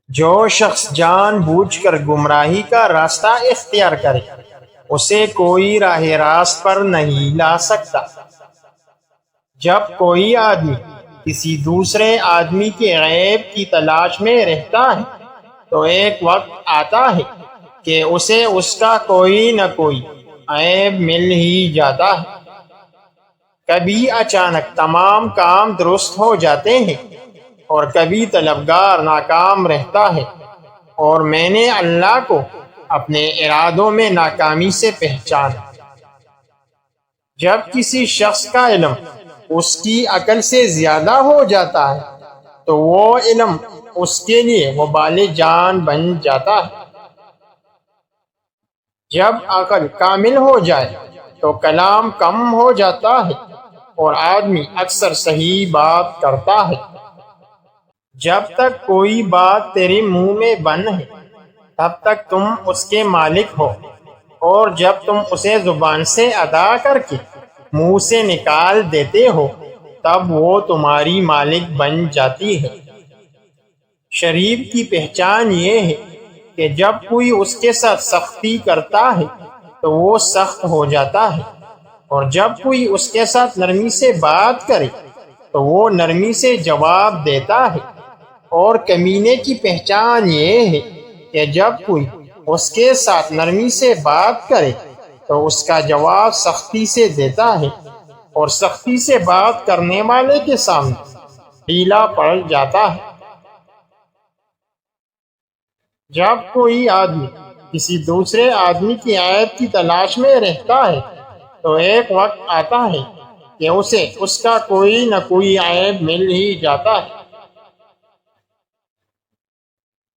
جو شخص جان بوجھ کر گمراہی کا راستہ اختیار کرے اسے کوئی راہ راست پر نہیں لا سکتا۔ جب کوئی آدمی کسی دوسرے آدمی کے عیب کی تلاش میں رہتا ہے تو ایک وقت آتا ہے کہ اسے اس کا کوئی نہ کوئی عیب مل ہی جاتا ہے۔ کبھی اچانک تمام کام درست ہو جاتے ہیں اور کبھی طلبگار ناکام رہتا ہے، اور میں نے اللہ کو اپنے ارادوں میں ناکامی سے پہچانا۔ جب کسی شخص کا علم اس کی عقل سے زیادہ ہو جاتا ہے تو وہ علم اس کے لیے وبال جان بن جاتا ہے۔ جب عقل کامل ہو جائے تو کلام کم ہو جاتا ہے اور آدمی اکثر صحیح بات کرتا ہے۔ جب تک کوئی بات تیرے منہ میں بند ہے تب تک تم اس کے مالک ہو، اور جب تم اسے زبان سے ادا کر کے منہ سے نکال دیتے ہو تب وہ تمہاری مالک بن جاتی ہے۔ شریف کی پہچان یہ ہے کہ جب کوئی اس کے ساتھ سختی کرتا ہے تو وہ سخت ہو جاتا ہے، اور جب کوئی اس کے ساتھ نرمی سے بات کرے تو وہ نرمی سے جواب دیتا ہے۔ اور کمینے کی پہچان یہ ہے کہ جب کوئی اس کے ساتھ نرمی سے بات کرے تو اس کا جواب سختی سے دیتا ہے، اور سختی سے بات کرنے والے کے سامنے ڈھیلا پڑ جاتا ہے۔ جب کوئی آدمی کسی دوسرے آدمی کی عیب کی تلاش میں رہتا ہے تو ایک وقت آتا ہے کہ اسے اس کا کوئی نہ کوئی عیب مل ہی جاتا ہے۔